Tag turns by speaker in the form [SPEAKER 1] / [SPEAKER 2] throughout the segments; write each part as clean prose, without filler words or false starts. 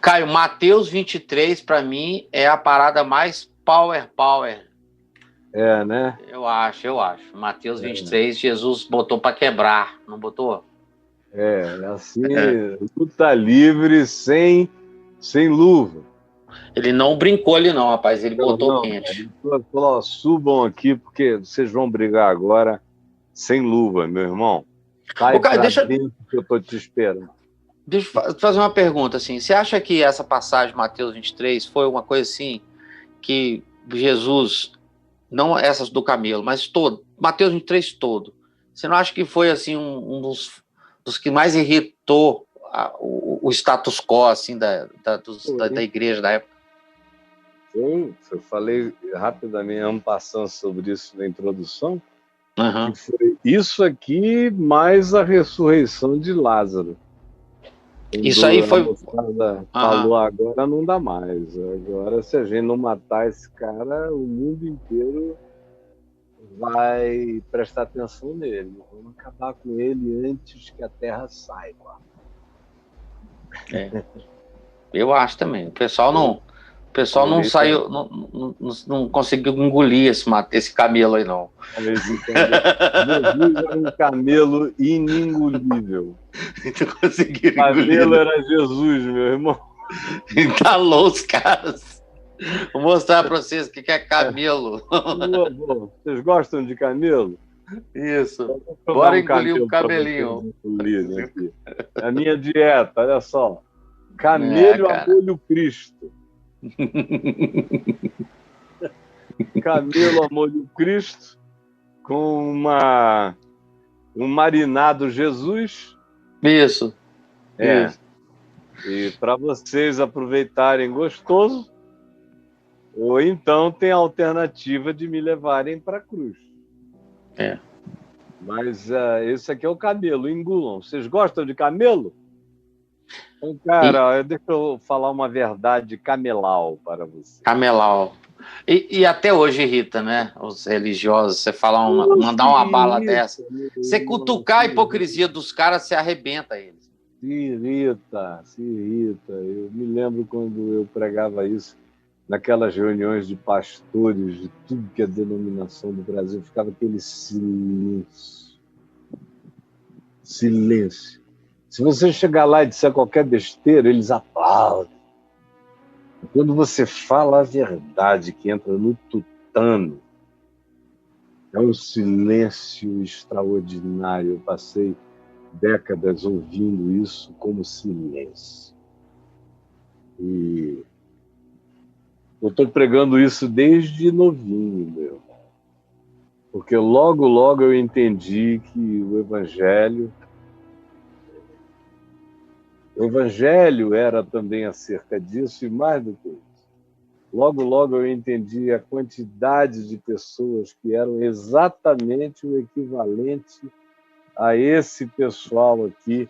[SPEAKER 1] Caio, Mateus 23, para mim, é a parada mais power.
[SPEAKER 2] É, né?
[SPEAKER 1] Eu acho. Mateus 23, Jesus botou para quebrar, não botou?
[SPEAKER 2] Assim, luta livre sem luva.
[SPEAKER 1] Ele não brincou ali não, rapaz, ele botou quente.
[SPEAKER 2] Ele falou, subam aqui, porque vocês vão brigar agora sem luva, meu irmão. Cai pra dentro que eu tô te esperando.
[SPEAKER 1] Deixa eu fazer uma pergunta, assim, você acha que essa passagem de Mateus 23 foi uma coisa assim, que Jesus, não essas do camelo, mas todo, Mateus 23 todo, você não acha que foi assim um dos que mais irritou o status quo assim, da igreja da época?
[SPEAKER 2] Eu falei rapidamente, passando sobre isso na introdução, que foi isso aqui mais a ressurreição de Lázaro.
[SPEAKER 1] Isso aí foi...
[SPEAKER 2] Falou, agora não dá mais. Agora, se a gente não matar esse cara, o mundo inteiro vai prestar atenção nele. Vamos acabar com ele antes que a Terra saiba.
[SPEAKER 1] Eu acho também. O pessoal não saiu, não conseguiu engolir esse camelo aí, não.
[SPEAKER 2] Jesus era um camelo inengolível.
[SPEAKER 1] Não conseguiram
[SPEAKER 2] engolir. O camelo era Jesus, meu irmão.
[SPEAKER 1] Entalou os caras. Vou mostrar para vocês o que é camelo.
[SPEAKER 2] Vocês gostam de camelo?
[SPEAKER 1] Isso. Bora engolir um camelinho.
[SPEAKER 2] Aqui. É a minha dieta, olha só. Camelo a molho Cristo. Camelo a molho Cristo com um marinado Jesus.
[SPEAKER 1] Isso.
[SPEAKER 2] E para vocês aproveitarem gostoso, ou então tem a alternativa de me levarem para a cruz. Mas esse aqui é o camelo, engulam. Vocês gostam de camelo? Então, cara, deixa eu falar uma verdade camelau para você.
[SPEAKER 1] Camelau. E até hoje irrita, né? Os religiosos, você falar mandar uma bala dessa. Você cutucar a hipocrisia dos caras, você arrebenta eles.
[SPEAKER 2] Se irrita. Eu me lembro quando eu pregava isso, naquelas reuniões de pastores, de tudo que é denominação do Brasil, ficava aquele silêncio. Silêncio. Se você chegar lá e disser qualquer besteira, eles aplaudem. Quando você fala a verdade que entra no tutano, é um silêncio extraordinário. Eu passei décadas ouvindo isso como silêncio. E eu estou pregando isso desde novinho, meu. Porque logo eu entendi que o Evangelho era também acerca disso, e mais do que isso. Logo eu entendi a quantidade de pessoas que eram exatamente o equivalente a esse pessoal aqui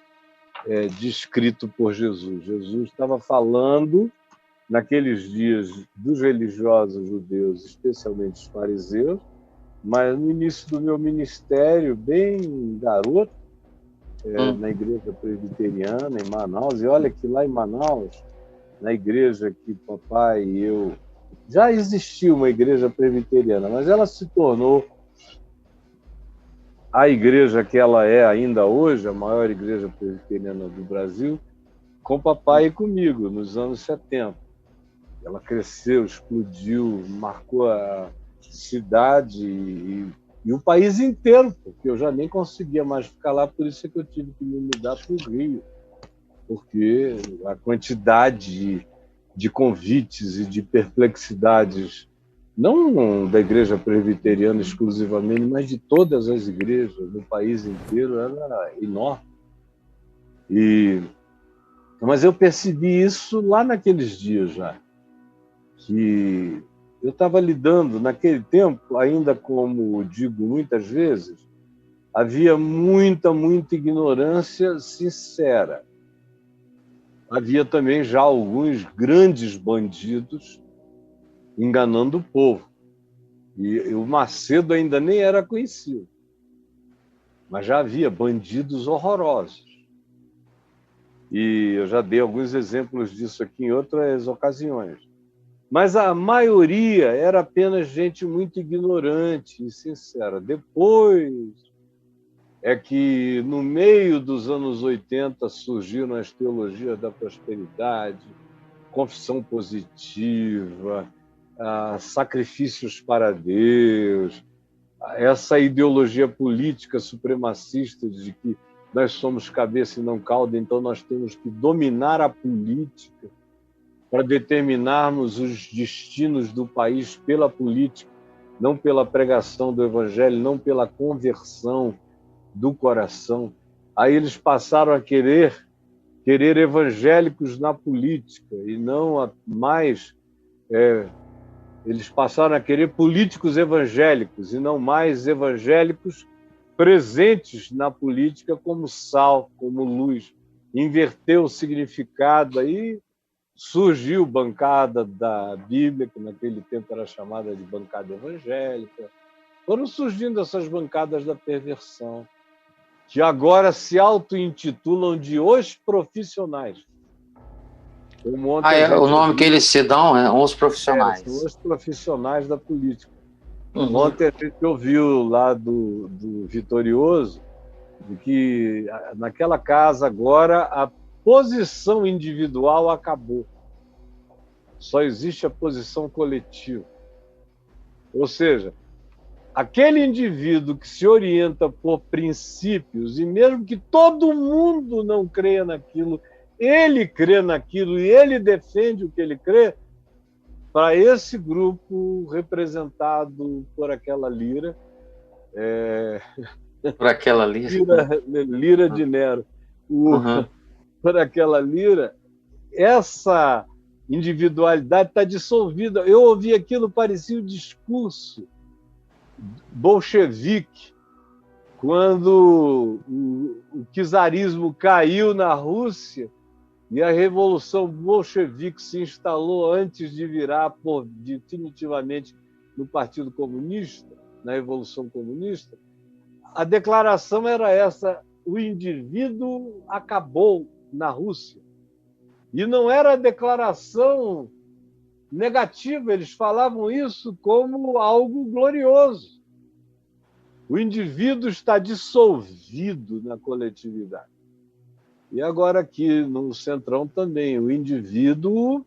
[SPEAKER 2] descrito por Jesus. Jesus estava falando, naqueles dias, dos religiosos judeus, especialmente os fariseus, mas no início do meu ministério, bem garoto, na igreja presbiteriana em Manaus, e olha que lá em Manaus, na igreja que papai e eu... Já existia uma igreja presbiteriana, mas ela se tornou a igreja que ela é ainda hoje, a maior igreja presbiteriana do Brasil, com papai e comigo, nos anos 70. Ela cresceu, explodiu, marcou a cidade e o país inteiro, porque eu já nem conseguia mais ficar lá, por isso é que eu tive que me mudar para o Rio, porque a quantidade de convites e de perplexidades, não da igreja presbiteriana exclusivamente, mas de todas as igrejas do país inteiro, era enorme. Mas eu percebi isso lá naqueles dias já, que eu estava lidando, naquele tempo, ainda como digo muitas vezes, havia muita ignorância sincera. Havia também já alguns grandes bandidos enganando o povo. E o Macedo ainda nem era conhecido. Mas já havia bandidos horrorosos. E eu já dei alguns exemplos disso aqui em outras ocasiões. Mas a maioria era apenas gente muito ignorante e sincera. Depois é que, no meio dos anos 80, surgiram as teologias da prosperidade, confissão positiva, sacrifícios para Deus, essa ideologia política supremacista de que nós somos cabeça e não cauda, então nós temos que dominar a política para determinarmos os destinos do país pela política, não pela pregação do evangelho, não pela conversão do coração. Aí eles passaram a querer evangélicos na política e não mais... eles passaram a querer políticos evangélicos e não mais evangélicos presentes na política como sal, como luz. Inverteu o significado, aí surgiu bancada da Bíblia, que naquele tempo era chamada de bancada evangélica. Foram surgindo essas bancadas da perversão, que agora se auto-intitulam de os profissionais. Como ontem
[SPEAKER 1] o nome que eles se dão é os profissionais.
[SPEAKER 2] São os profissionais da política. Uhum. Ontem a gente ouviu lá do Vitorioso de que naquela casa agora a posição individual acabou. Só existe a posição coletiva. Ou seja, aquele indivíduo que se orienta por princípios, e mesmo que todo mundo não creia naquilo, ele crê naquilo e ele defende o que ele crê, para esse grupo representado por aquela lira,
[SPEAKER 1] por aquela
[SPEAKER 2] lira de Nero, por aquela lira, essa individualidade está dissolvida. Eu ouvi aquilo, parecia o discurso bolchevique, quando o czarismo caiu na Rússia e a Revolução Bolchevique se instalou antes de virar definitivamente no Partido Comunista, na Revolução Comunista. A declaração era essa: o indivíduo acabou na Rússia. E não era declaração negativa, eles falavam isso como algo glorioso. O indivíduo está dissolvido na coletividade. E agora aqui no Centrão também, o indivíduo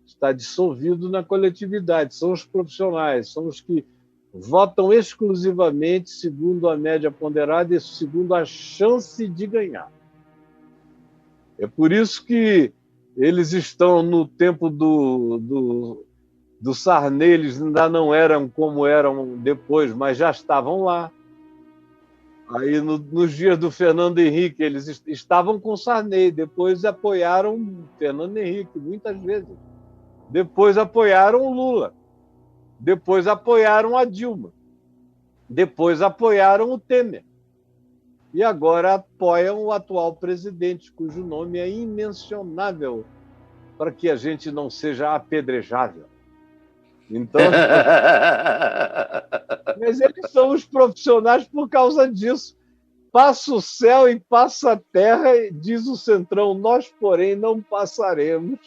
[SPEAKER 2] está dissolvido na coletividade. São os profissionais, são os que votam exclusivamente segundo a média ponderada e segundo a chance de ganhar. É por isso que eles estão no tempo do Sarney, eles ainda não eram como eram depois, mas já estavam lá. Aí, nos dias do Fernando Henrique, eles estavam com Sarney, depois apoiaram Fernando Henrique, muitas vezes. Depois apoiaram o Lula. Depois apoiaram a Dilma. Depois apoiaram o Temer. E agora apoiam o atual presidente, cujo nome é imencionável, para que a gente não seja apedrejável. Então, mas eles são os profissionais por causa disso. Passa o céu e passa a terra, diz o Centrão, nós, porém, não passaremos.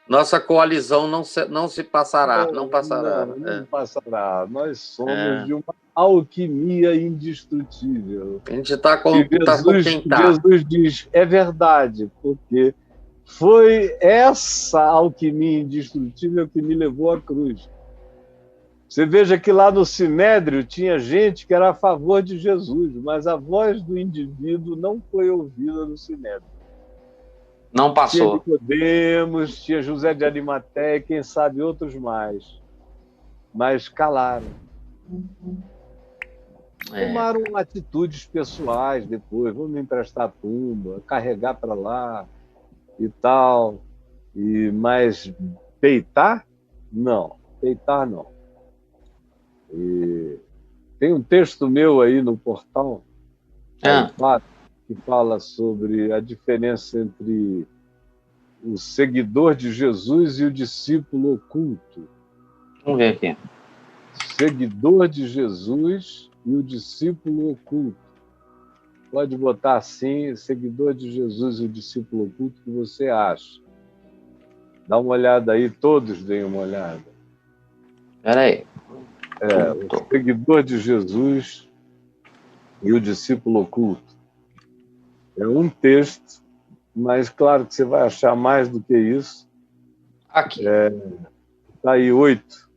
[SPEAKER 1] Nossa coalizão não se passará, não passará.
[SPEAKER 2] Não passará. Nós somos de uma alquimia indestrutível.
[SPEAKER 1] A gente está com quem tá.
[SPEAKER 2] Jesus diz, é verdade, porque foi essa alquimia indestrutível que me levou à cruz. Você veja que lá no Sinédrio tinha gente que era a favor de Jesus, mas a voz do indivíduo não foi ouvida no Sinédrio.
[SPEAKER 1] Não passou.
[SPEAKER 2] Tinha Nicodemos, tinha José de Arimateia, quem sabe outros mais. Mas calaram. Tomaram atitudes pessoais depois, vamos me emprestar pumba, carregar para lá e tal. Mas peitar? Não. Peitar, não. E tem um texto meu aí no portal que fala sobre a diferença entre o seguidor de Jesus e o discípulo oculto.
[SPEAKER 1] Vamos ver aqui.
[SPEAKER 2] Seguidor de Jesus e o discípulo oculto. pode botar assim, seguidor de Jesus e discípulo oculto que você acha. Dá uma olhada aí, todos deem uma olhada.
[SPEAKER 1] Espera aí.
[SPEAKER 2] O seguidor de Jesus e o discípulo oculto. É um texto, mas claro que você vai achar mais do que isso.
[SPEAKER 1] Aqui.
[SPEAKER 2] Está aí 8.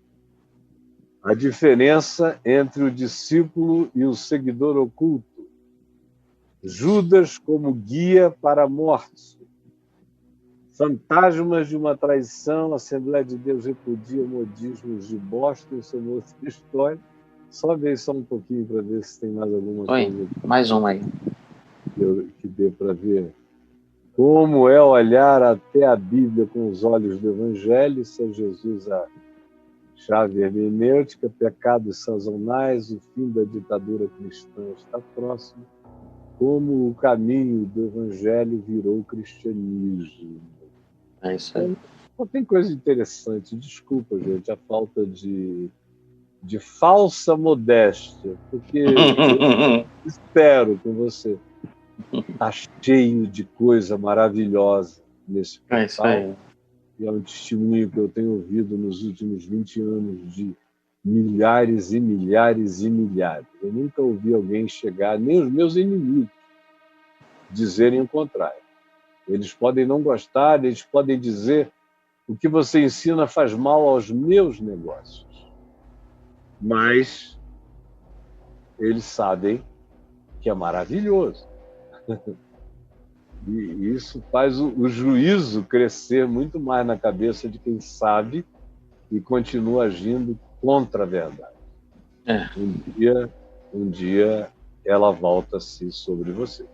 [SPEAKER 2] A diferença entre o discípulo e o seguidor oculto. Judas como guia para a morte. Fantasmas de uma traição, a Assembleia de Deus repudia modismos de Boston, sobre outra história. Só ver só um pouquinho para ver se tem mais alguma coisa.
[SPEAKER 1] Mais uma aí.
[SPEAKER 2] Que dê para ver. Como é olhar até a Bíblia com os olhos do Evangelho, São Jesus a chave hermenêutica, pecados sazonais, o fim da ditadura cristã está próximo, como o caminho do Evangelho virou o cristianismo.
[SPEAKER 1] É isso aí.
[SPEAKER 2] Então, tem coisa interessante. Desculpa, gente, a falta de falsa modéstia, porque eu espero com você. Está cheio de coisa maravilhosa nesse portal.
[SPEAKER 1] É isso aí.
[SPEAKER 2] E é um testemunho que eu tenho ouvido nos últimos 20 anos de milhares e milhares e milhares. Eu nunca ouvi alguém chegar, nem os meus inimigos, dizerem o contrário. Eles podem não gostar, eles podem dizer o que você ensina faz mal aos meus negócios. Mas eles sabem que é maravilhoso. E isso faz o juízo crescer muito mais na cabeça de quem sabe e continua agindo contra a verdade. Um dia ela volta-se sobre você.